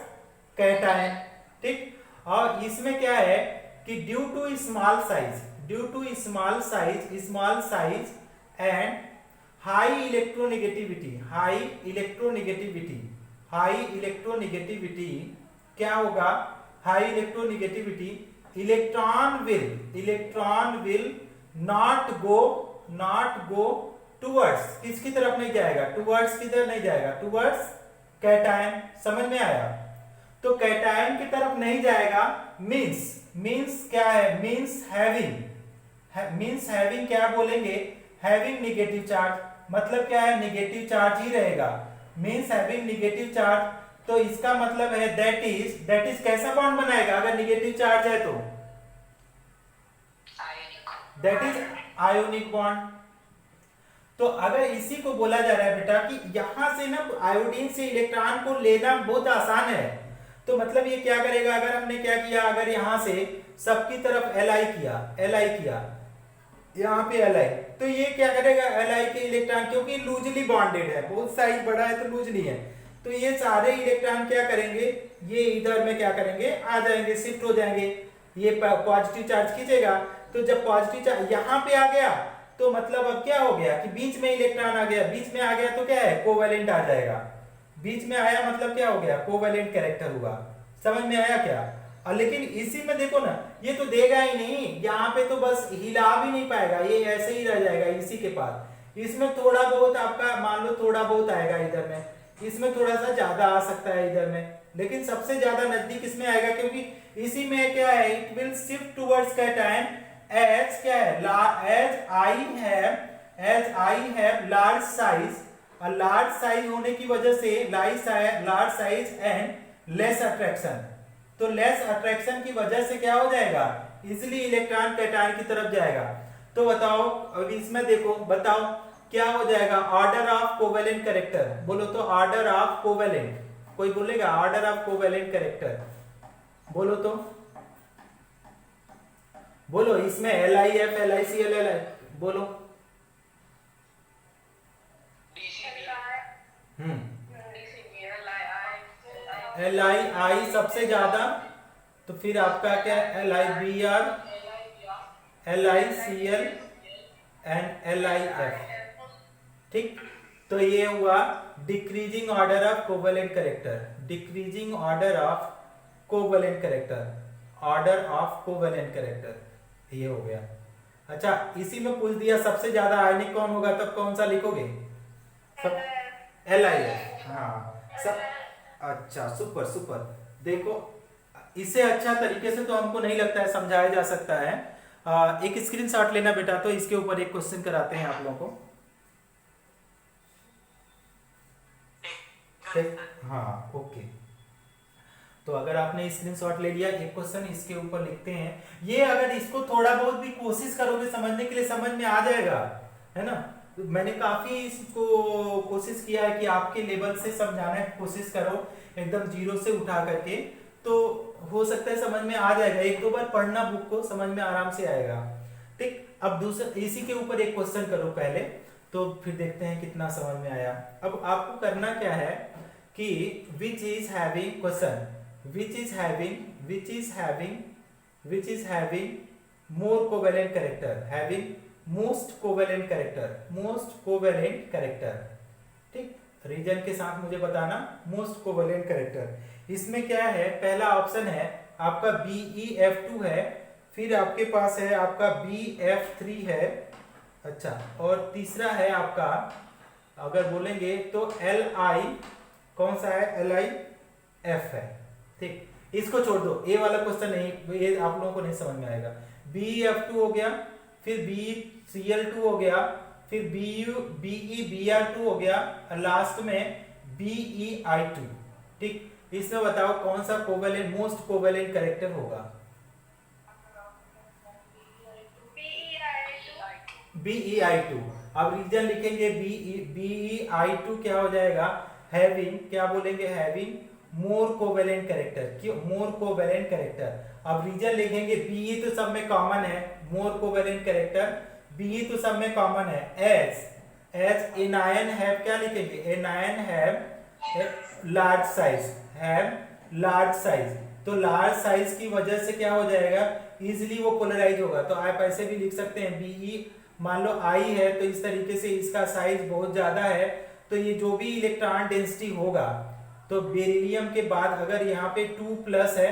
कैटायन, ठीक। और इसमें क्या है कि due to small size and high electronegativity क्या होगा, high electronegativity, electron will not go towards, किसकी तरफ नहीं जाएगा, टुवर्ड्स किधर नहीं जाएगा, टुवर्ड्स कैटायन। समझ में आया? तो कैटायन की तरफ नहीं जाएगा मींस क्या है, मींस हैविंग क्या बोलेंगे, हैविंग निगेटिव चार्ज। मतलब क्या है, निगेटिव चार्ज ही रहेगा, मींस हैविंग निगेटिव चार्ज। तो इसका मतलब है दैट इज कैसा बॉन्ड बनाएगा अगर निगेटिव चार्ज है तो, दैट इज आयोनिक बॉन्ड। तो अगर इसी को बोला जा रहा है बेटा कि यहां से ना आयोडीन से इलेक्ट्रॉन को लेना बहुत आसान है, तो मतलब ये क्या करेगा, अगर हमने क्या किया, अगर यहां से सबकी तरफ Li किया यहाँ पे Li, तो ये क्या करेगा, Li के इलेक्ट्रॉन, क्योंकि लूजली बॉन्डेड है, बहुत साइज बड़ा है तो लूजली है, तो ये सारे इलेक्ट्रॉन क्या करेंगे, ये इधर में क्या करेंगे, आ जाएंगे, शिफ्ट हो जाएंगे। ये पॉजिटिव चार्ज खींचेगा, तो जब पॉजिटिव चार्ज यहाँ पे आ गया तो मतलब अब क्या हो गया कि बीच में इलेक्ट्रॉन आ गया, बीच में आ गया तो क्या है, कोवेलेंट आ जाएगा। बीच में आया मतलब क्या हो गया, कोवेलेंट कैरेक्टर हुआ। समझ में आया क्या? और लेकिन इसी में देखो ना, ये तो देगा ही नहीं, यहाँ पे तो बस हिला भी नहीं पाएगा, ये ऐसे ही रह जाएगा इसी के पास। इसमें थोड़ा बहुत आपका मान लो थोड़ा बहुत आएगा इधर में, इसमें थोड़ा सा ज्यादा आ सकता है इधर में, लेकिन सबसे ज्यादा नजदीक इसमें आएगा क्योंकि इसी में क्या है, it will shift towards cation as क्या है, as I have large size, और लार्ज साइज होने की वजह से large size and less attraction, तो लेस अट्रैक्शन की वजह से क्या हो जाएगा, इजिली इलेक्ट्रॉन कैटायन की तरफ जाएगा। तो बताओ अब इसमें देखो, बताओ क्या हो जाएगा, ऑर्डर ऑफ कोवेलेंट कैरेक्टर, बोलो तो ऑर्डर ऑफ कोवेलेंट, कोई बोलेगा ऑर्डर ऑफ कोवेलेंट कैरेक्टर, बोलो तो बोलो, इसमें LIF LICL बोलो। LII सबसे ज्यादा, तो फिर आपका क्या LIBR LICL एंड LIF, ठीक। तो ये हुआ decreasing order of covalent character, decreasing order of covalent character, order of covalent character, ये हो गया। अच्छा, इसी में पूछ दिया सबसे ज्यादा आयनिक कौन होगा, तब कौन सा लिखोगे, सब LIF, हाँ सब, अच्छा सुपर सुपर। देखो इसे अच्छा तरीके से तो हमको नहीं लगता है समझाया जा सकता है। एक स्क्रीनशॉट लेना बेटा, तो इसके ऊपर एक क्वेश्चन कराते हैं आप लोगों को, ठीक, हाँ ओके। तो अगर आपने स्क्रीनशॉट ले लिया, एक क्वेश्चन इसके ऊपर लिखते हैं, ये अगर इसको थोड़ा बहुत भी कोशिश करोगे समझने के लिए, समझ में आ जाएगा, है ना। मैंने काफी इसको कोशिश किया है कि आपके लेवल से समझाने की कोशिश करो, एकदम जीरो से उठा करके, तो हो सकता है समझ में आ जाएगा। एक दो बार पढ़ना बुक को, समझ में आराम से आएगा, ठीक। अब दूसरा इसी के ऊपर एक क्वेश्चन करो पहले, तो फिर देखते हैं कितना समझ में आया। अब आपको करना क्या है कि which is having question, which is having more covalent character, having most covalent character, ठीक। रीजन के साथ मुझे बताना मोस्ट कोवेलेंट कैरेक्टर। इसमें क्या है, पहला ऑप्शन है आपका BeF2 है, फिर आपके पास है आपका BF3 है, अच्छा, और तीसरा है आपका, अगर बोलेंगे तो Li, कौन सा है, LIF है, ठीक। इसको छोड़ दो, ए वाला क्वेश्चन नहीं, ये आप लोगों को नहीं समझ में आएगा। BeF2 हो गया, फिर BeCl2 हो गया, फिर BeBr2 हो गया, और लास्ट में BeI2, ठीक। इसमें बताओ कौन सा कोवेलेंट, मोस्ट कोवेलेंट कैरेक्टर होगा, BeI2। अब रीजन लिखेंगे BeI2 क्या हो जाएगा, हैविंग, क्या बोलेंगे, हैविंग मोर कोवेलेंट कैरेक्टर, क्यों मोर कोवेलेंट कैरेक्टर। अब रीजन लिखेंगे, Be तो सब में कॉमन है, मोर कोवेलेंट कैरेक्टर, Be तो सब में कॉमन है, एज एनायन हैव, क्या लिखेंगे, anion have large size, have large size, तो लार्ज साइज की वजह से क्या हो जाएगा, इजिली वो पोलराइज होगा। तो आप ऐसे भी लिख सकते हैं, Be मान लो I है, तो इस तरीके से इसका साइज बहुत ज्यादा है, तो ये जो भी इलेक्ट्रॉन डेंसिटी होगा, तो बेरिलियम के बाद अगर यहाँ पे 2+ है,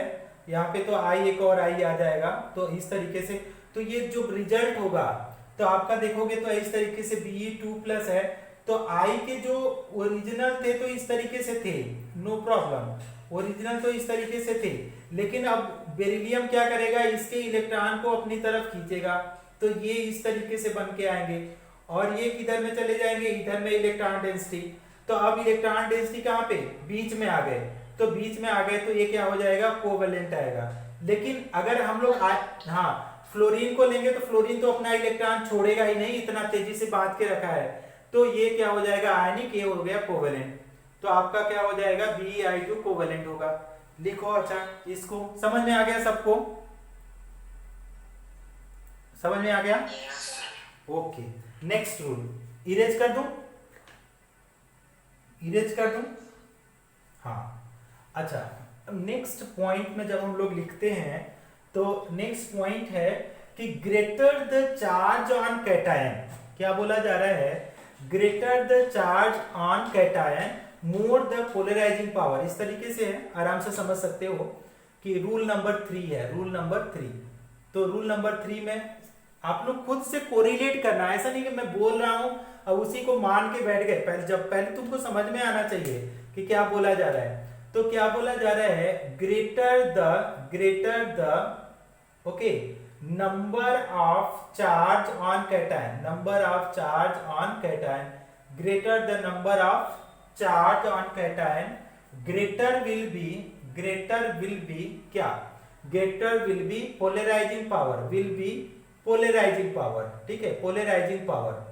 यहाँ पे तो I, एक और I आ जाएगा, तो इस तरीके से, तो ये जो रिजल्ट होगा, तो आपका देखोगे तो इस तरीके से Be2+ है, तो I के जो ओरिजिनल थे तो इस तरीके से थे, नो प्रॉब्लम, ओरिजिनल तो इस तरीके से थे, लेकिन अब बेरिलियम क्या करेगा, इसके इलेक्ट्रॉन को अपनी तरफ खींचेगा, तो ये इस तरीके से बन के आएंगे, और ये किधर में चले जाएंगे, इधर में इलेक्ट्रॉन डेंसिटी। तो अब इलेक्ट्रॉन डेंसिटी कहाँ पे, बीच में आ गए, तो बीच में आ गए तो ये क्या हो जाएगा, कोवेलेंट आएगा। लेकिन अगर हम लोग हाँ फ्लोरीन को लेंगे, तो फ्लोरीन तो अपना इलेक्ट्रॉन छोड़ेगा ही नहीं, इतना तेजी से बांध के रखा है, तो ये क्या हो जाएगा, आयनिक, ये हो गया कोवेलेंट। तो आपका क्या हो जाएगा, BeI2 कोवेलेंट होगा, लिखो। अच्छा, इसको समझ में आ गया सबको, समझ में आ गया, ओके। नेक्स्ट रूल इरेज कर दूं, इरेज कर दूं, हाँ। अच्छा, नेक्स्ट पॉइंट में जब हम लोग लिखते हैं, तो नेक्स्ट पॉइंट है कि greater the charge on cation, क्या बोला जा रहा है, greater the charge on cation more the polarising power, इस तरीके से है, आराम से समझ सकते हो कि रूल नंबर 3 है, रूल नंबर 3। तो रूल नंबर 3 में आप लोग खुद से कोरिलेट करना है, ऐसा नहीं कि मैं बोल रहा हूं अब उसी को मान के बैठ गए। पहले तुमको समझ में आना चाहिए कि क्या बोला जा रहा है। तो क्या बोला जा रहा है, greater the okay number of charge on cation, number of charge on cation, greater the number of charge on cation, greater will be क्या, greater will be polarising power, will be polarising power, ठीक है, polarising power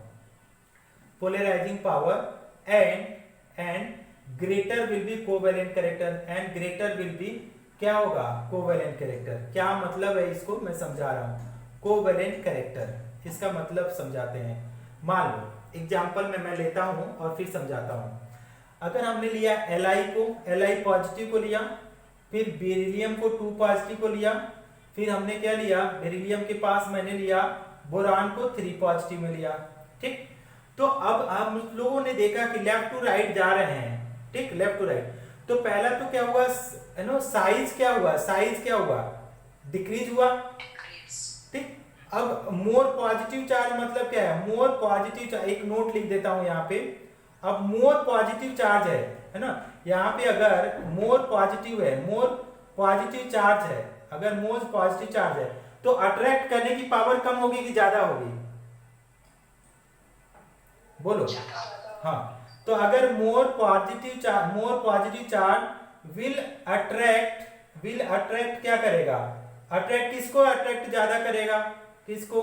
and greater will be covalent character, and greater will be क्या होगा, covalent character. क्या मतलब है इसको मैं समझा रहा हूं, कोवेलेंट कैरेक्टर, इसका मतलब समझाते हैं। मान लो एग्जांपल में मैं लेता हूं और फिर समझाता हूं। अगर हमने लिया Li पॉजिटिव को लिया, फिर बेरिलियम को 2 पॉजिटिव को लिया, फिर हमने क्या लिया, बेरिलियम के पास मैंने लिया बोरान को 3 पॉजिटिव में लिया, ठीक। तो अब हम लोगों ने देखा कि लेफ्ट टू राइट जा रहे हैं, ठीक, लेफ्ट टू राइट। तो पहला तो क्या हुआ, साइज क्या हुआ, डिक्रीज हुआ, ठीक। अब मोर पॉजिटिव चार्ज मतलब क्या है, मोर पॉजिटिव चार्ज, एक नोट लिख देता हूं यहाँ पे। अब मोर पॉजिटिव चार्ज है ना, यहाँ पे अगर मोर पॉजिटिव है, मोर पॉजिटिव चार्ज है, अगर मोर पॉजिटिव चार्ज है तो अट्रैक्ट करने की पावर कम होगी कि ज्यादा होगी, बोलो। हाँ, तो अगर मोर पॉजिटिव चार्ज विल अट्रैक्ट क्या करेगा, अट्रैक्ट किसको, अट्रैक्ट ज्यादा करेगा किसको,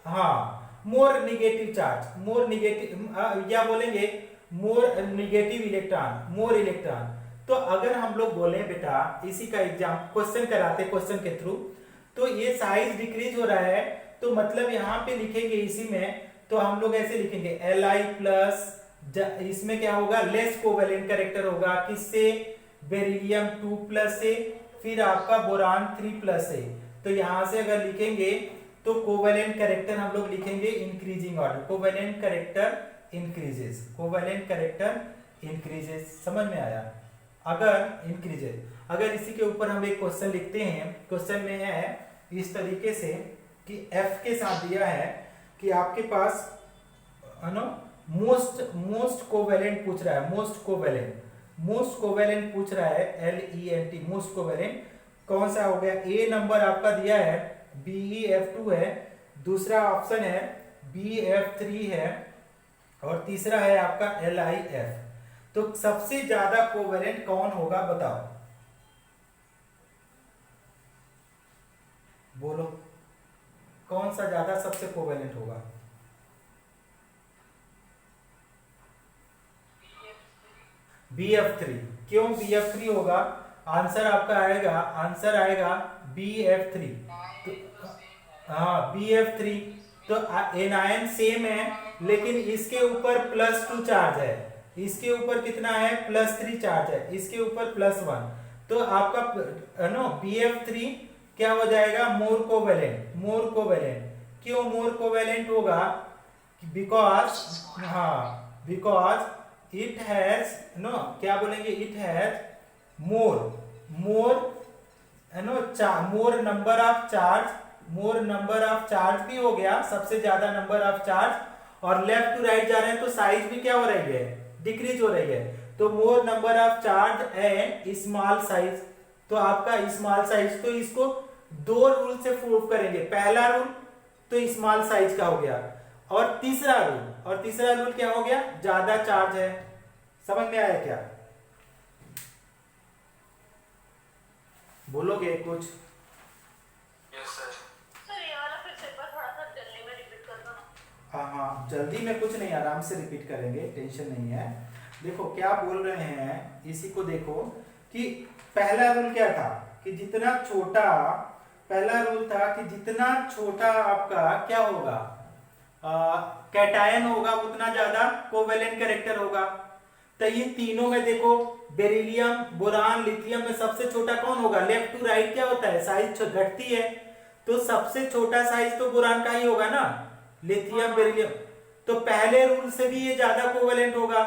हाँ मोर निगेटिव चार्ज, मोर निगेटिव या बोलेंगे मोर निगेटिव इलेक्ट्रॉन, मोर इलेक्ट्रॉन। तो अगर हम लोग बोले बेटा इसी का एग्जाम क्वेश्चन कराते, क्वेश्चन के थ्रू, तो ये साइज डिक्रीज हो रहा है, तो मतलब यहाँ पे लिखेंगे इसी में, तो हम लोग ऐसे लिखेंगे Li प्लस, इसमें क्या होगा, लेस कोवेलेंट कैरेक्टर होगा, किससे, बेरिलियम 2 प्लस से, फिर आपका बोरान 3 प्लस से। तो यहां से अगर लिखेंगे तो कोवेलेंट कैरेक्टर हम लोग लिखेंगे increasing order, covalent character increases, covalent character increases, समझ में आया। अगर इंक्रीजेस, अगर इसी के ऊपर हम एक क्वेश्चन लिखते हैं, क्वेश्चन में है इस तरीके से कि F के साथ दिया है कि आपके पास है ना मोस्ट कोवेलेंट पूछ रहा है, मोस्ट कोवेलेंट पूछ रहा है, LENT, मोस्ट कोवेलेंट कौन सा हो गया, ए नंबर आपका दिया है BeF2 है, दूसरा ऑप्शन है BeF3 है, और तीसरा है आपका LiF। तो सबसे ज्यादा कोवेलेंट कौन होगा बताओ, बोलो कौन सा ज्यादा सबसे कोवेलेंट होगा, BF3। क्यों BF3 होगा, आंसर आपका आएगा, आंसर आएगा BF3। तो, हाँ BF3, तो एनायन सेम है, लेकिन इसके ऊपर +2 चार्ज है, इसके ऊपर कितना है, +3 चार्ज है, इसके ऊपर +1। तो आपका नो BF3 क्या हो जाएगा, मोर कोवेलेंट। क्यों मोर कोवेलेंट होगा, बिकॉज, हाँ बिकॉज इट हैज नो, क्या बोलेंगे, it has more number of charge भी हो गया, सबसे ज्यादा नंबर ऑफ चार्ज, और लेफ्ट टू राइट जा रहे हैं तो साइज भी क्या हो रही है, डिक्रीज हो रही है। तो मोर number of charge and small size, तो आपका स्मॉल साइज, तो इसको 2 रूल से प्रूव करेंगे। पहला रूल तो स्मॉल साइज का हो गया, और तीसरा रूल क्या हो गया, ज्यादा चार्ज है। समझ में आया क्या, बोलोगे कुछ? हाँ जल्दी में कुछ नहीं, आराम से रिपीट करेंगे, टेंशन नहीं है। देखो क्या बोल रहे हैं, इसी को देखो कि पहला रूल क्या था कि जितना छोटा, पहला रूल था कि जितना छोटा आपका क्या होगा, कैटायन होगा, उतना ज्यादा कोवेलेंट कैरेक्टर होगा। तो ये तीनों में देखो, बेरिलियम, बोरान, लिथियम में सबसे छोटा कौन होगा, लेफ्ट टू राइट क्या होता है, साइज घटती है, तो सबसे छोटा साइज तो बोरान का ही होगा ना, लिथियम, बेरिलियम। तो पहले रूल से भी ये ज्यादा कोवेलेंट होगा।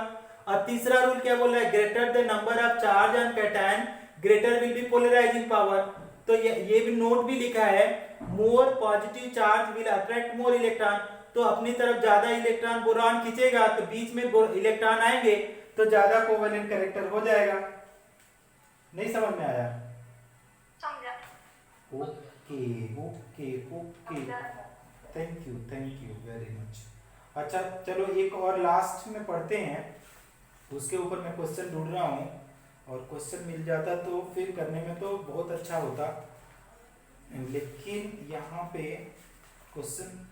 और तीसरा रूल क्या बोल रहा है, greater the number of charge on cation greater will be polarising power. तो ये भी नोट भी लिखा है, more positive charge will attract more electron. तो अपनी तरफ ज्यादा इलेक्ट्रॉन बोरॉन खींचेगा, तो बीच में इलेक्ट्रॉन आएंगे तो ज्यादा कोवेलेंट कैरेक्टर हो जाएगा। नहीं समझ में आया? समझा। Okay okay okay, thank you very much. अच्छा चलो एक और लास्ट में पढ़ते हैं, उसके ऊपर मैं क्वेश्चन ढूंढ रहा हूँ, और क्वेश्चन मिल जाता तो फिर करने में तो बहुत अच्छा होता, लेकिन यहाँ पे क्वेश्चन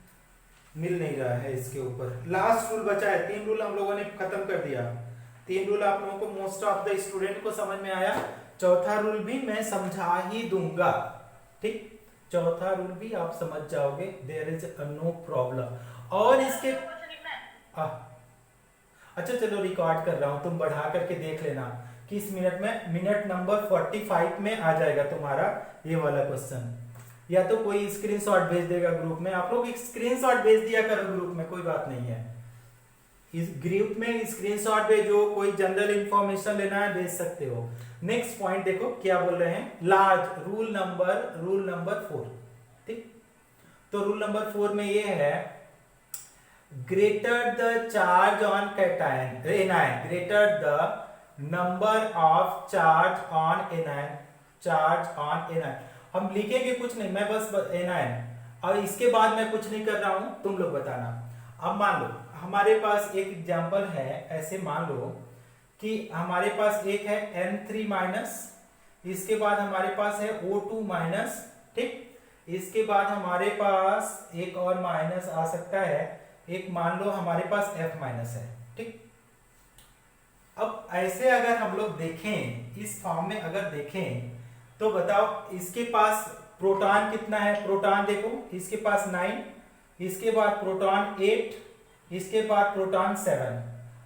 मिल नहीं रहा है इसके ऊपर। लास्ट रूल बचा है, 3 रूल हम लोगों ने खत्म कर दिया। 3 रूल आप लोगों को मोस्ट ऑफ द स्टूडेंट को समझ में आया। चौथा रूल भी मैं समझा ही दूंगा, ठीक? चौथा रूल भी आप समझ जाओगे, देयर इज नो प्रॉब्लम। और इसके अच्छा चलो रिकॉर्ड कर रहा हूं, तुम बढ़ा करके देख लेना किस मिनट में, मिनट नंबर 45 में आ जाएगा तुम्हारा ये वाला क्वेश्चन। या तो कोई स्क्रीनशॉट भेज देगा ग्रुप में, आप लोग एक स्क्रीनशॉट भेज दिया करो ग्रुप में, कोई बात नहीं है। इस ग्रुप में स्क्रीनशॉट भेजो, कोई जनरल इंफॉर्मेशन लेना है भेज सकते हो। नेक्स्ट पॉइंट देखो क्या बोल रहे हैं, लार्ज रूल नंबर 4, ठीक? तो रूल नंबर 4 में ये है, greater the charge on cation anion, greater the number of charge on anion, हम लिखेंगे कुछ नहीं, मैं बस एनायन, और इसके बाद मैं कुछ नहीं कर रहा हूं, तुम लोग बताना। अब मान लो हमारे पास एक एग्जांपल है, ऐसे मान लो कि हमारे पास एक है N3 माइनस, इसके बाद हमारे पास है O2 माइनस, ठीक? इसके बाद हमारे पास एक और माइनस आ सकता है, एक मान लो हमारे पास F माइनस है, ठीक? अब ऐसे अगर हम लोग देखें, इस फॉर्म में अगर देखें तो बताओ इसके पास प्रोटॉन कितना है? प्रोटॉन देखो, इसके पास 9, इसके बाद प्रोटॉन 8, इसके बाद प्रोटॉन 7।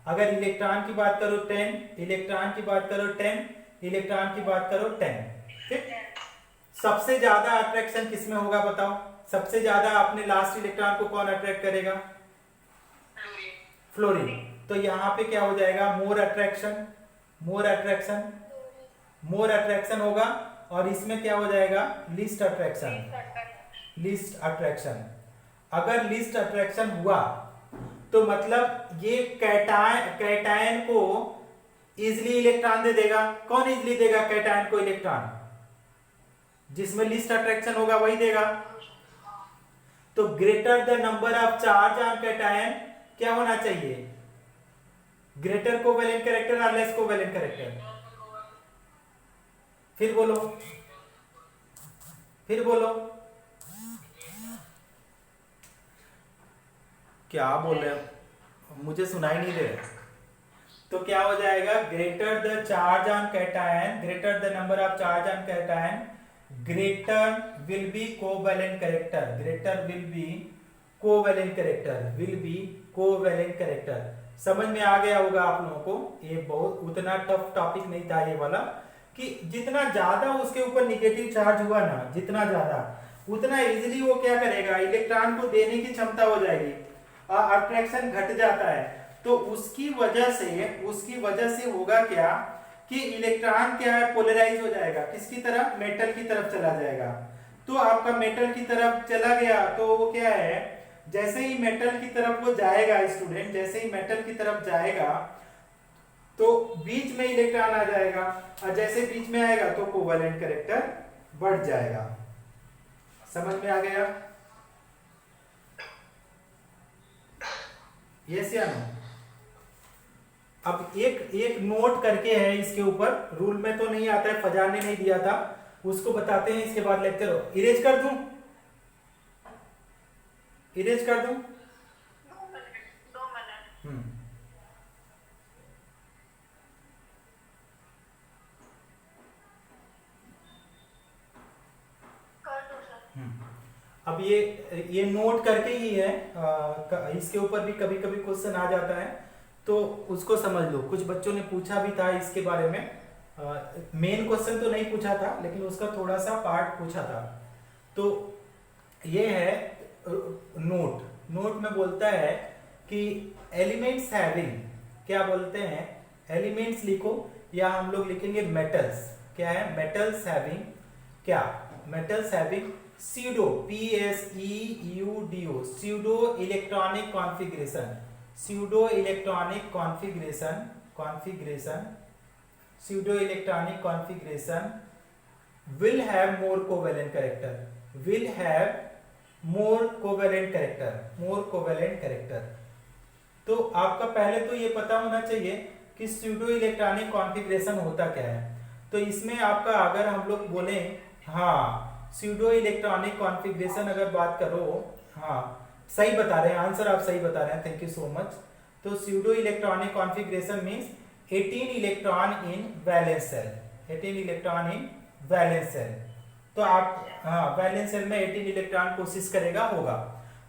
अगर इलेक्ट्रॉन की बात करो 10, इलेक्ट्रॉन की बात करो 10, इलेक्ट्रॉन की बात करो 10, ठीक? सबसे ज्यादा अट्रैक्शन किसमें होगा बताओ? सबसे ज्यादा अपने लास्ट इलेक्ट्रॉन को कौन अट्रैक्ट करेगा? फ्लोरीन। तो यहाँ पे क्या हो जाएगा? मोर अट्रैक्शन होगा, और इसमें क्या हो जाएगा? Least attraction. अगर लीस्ट अट्रैक्शन हुआ तो मतलब ये कैटायन को इजिली इलेक्ट्रॉन दे देगा। कौन इजिली देगा कैटायन को इलेक्ट्रॉन? जिसमें लीस्ट अट्रैक्शन होगा वही देगा। तो greater the number of charge on cation क्या होना चाहिए? ग्रेटर कोवेलेंट कैरेक्टर और लेस कोवेलेंट कैरेक्टर? फिर बोलो क्या बोल रहे हो? मुझे सुनाई नहीं दे रहा। तो क्या हो जाएगा? Greater the charge on cation, greater the number of charge on cation, greater will be covalent character, greater will be covalent character. समझ में आ गया होगा आप लोगों को, ये बहुत उतना टफ टॉपिक नहीं था ये वाला, कि जितना ज्यादा उसके ऊपर निगेटिव चार्ज हुआ ना, जितना ज्यादा उतना इजीली वो क्या करेगा? इलेक्ट्रॉन को देने की क्षमता हो जाएगी, अट्रैक्शन घट जाता है। तो उसकी वजह से होगा क्या कि इलेक्ट्रॉन क्या है? पोलराइज हो जाएगा। किसकी तरफ? मेटल की तरफ चला जाएगा। तो आपका मेटल की तरफ चला गया तो वो क्या है? जैसे ही मेटल की तरफ वो जाएगा स्टूडेंट, जैसे ही मेटल की तरफ जाएगा तो बीच में इलेक्ट्रॉन आ जाएगा, और जैसे बीच में आएगा तो कोवेलेंट कैरेक्टर बढ़ जाएगा। समझ में आ गया? यस या नो? अब एक नोट करके है इसके ऊपर, रूल में तो नहीं आता है, फजान ने नहीं दिया था, उसको बताते हैं, इसके बाद लेक्चर हो। इरेज कर दूं? 2 मिनट। अब ये नोट करके ही है, इसके ऊपर भी कभी कभी क्वेश्चन आ जाता है तो उसको समझ लो। कुछ बच्चों ने पूछा भी था इसके बारे में, मेन क्वेश्चन तो नहीं पूछा था लेकिन उसका थोड़ा सा पार्ट पूछा था। तो ये है नोट में बोलता है कि एलिमेंट्स हैविंग, क्या बोलते हैं? एलिमेंट्स लिखो, या हम लोग लिखेंगे मेटल्स। क्या है? मेटल्स हैविंग क्या? Metals having pseudo PSEUDO pseudo electronic configuration pseudo electronic configuration will have more covalent character तो आपका पहले तो ये पता होना चाहिए कि स्यूडो इलेक्ट्रॉनिक कॉन्फ़िगरेशन होता क्या है। तो इसमें आपका अगर हम लोग बोले हाँ स्यूडो इलेक्ट्रॉनिक कॉन्फ़िगरेशन अगर बात करो, हाँ सही बता रहे हैं, आंसर आप सही बता रहे हैं, थैंक यू सो मच। तो pseudo electronic configuration means 18 electron in valence shell, 18 electron in valence shell. तो आप हाँ वैलेंस सेल में 18 इलेक्ट्रॉन कोशिश करेगा होगा।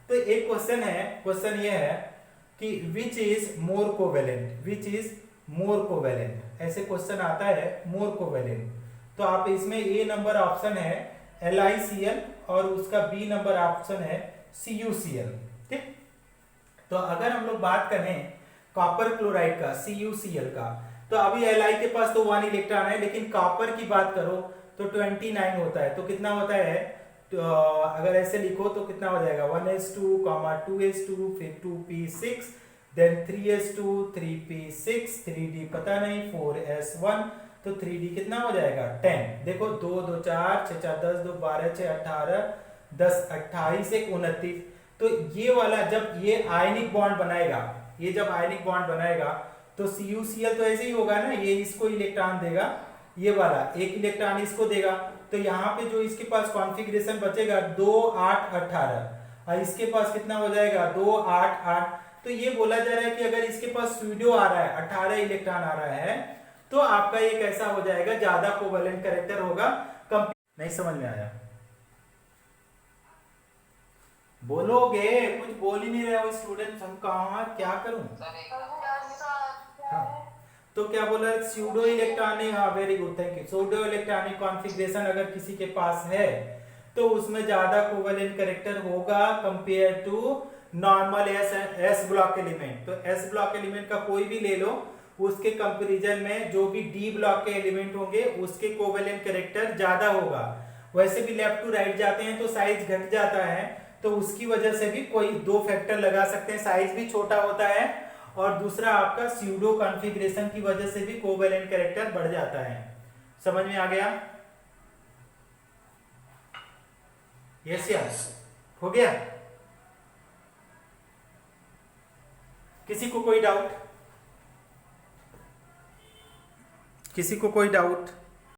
तो एक क्वेश्चन ये है कि विच इज मोर कोवेलेंट, ऐसे क्वेश्चन आता है मोर कोवेलेंट। तो आप इसमें ए नंबर ऑप्शन है LiCl और उसका बी नंबर ऑप्शन है CuCl, ठीक। तो अगर हम लोग बात करें कॉपर क्लोराइड का CuCl का, तो अभी Li के पास तो 1 इलेक्ट्रॉन है, लेकिन कॉपर की बात करो तो 29 होता है। तो कितना होता है, तो अगर ऐसे लिखो तो कितना हो जाएगा 1s2, 2s2, फिर 2p6, then 3s2, 3p6, 3d पता नहीं, 4s1, तो 3d कितना हो जाएगा 10। देखो 2 2 4 6 4 10 2 12 6 18 10 28 1 29। तो ये वाला जब ये आयनिक बॉन्ड बनाएगा, ये जब आयनिक बॉन्ड बनाएगा तो CuCl तो ऐसे ही होगा ना, ये इसको इलेक्ट्रॉन देगा, ये वाला एक इलेक्ट्रॉन इसको देगा। तो यहाँ पे जो इसके पास कॉन्फ़िगरेशन बचेगा 2 8 18 और इसके पास कितना हो जाएगा 2 8 8। तो ये बोला जा रहा है कि अगर इसके पास स्यूडो आ रहा है 18 इलेक्ट्रॉन आ रहा है तो आपका ये कैसा हो जाएगा, ज्यादा कोवेलेंट कैरेक्टर होगा। नहीं समझ में आया, बोलोगे, कुछ बोल ही नहीं रहे हो स्टूडेंट्स, हम कहाँ क्या करूं। हाँ। तो क्या बोला, स्यूडो इलेक्ट्रॉनिक, हाँ very good thank you. Pseudo electronic configuration अगर किसी के पास है तो उसमें ज्यादा कोवेलेंट कैरेक्टर होगा compare to normal s block element. तो एस ब्लॉक एलिमेंट का कोई भी ले लो, उसके कंपैरिजन में जो भी डी ब्लॉक के एलिमेंट होंगे उसके कोवेलेंट कैरेक्टर ज्यादा होगा। वैसे भी लेफ्ट टू राइट जाते हैं तो साइज घट जाता है, तो उसकी वजह से भी कोई दो फैक्टर लगा सकते हैं, साइज भी छोटा होता है और दूसरा आपका स्यूडो कॉन्फ़िगरेशन की वजह से भी कोवेलेंट कैरेक्टर बढ़ जाता है। समझ में आ गया? यस यस हो गया। किसी को कोई डाउट? किसी को कोई डाउट?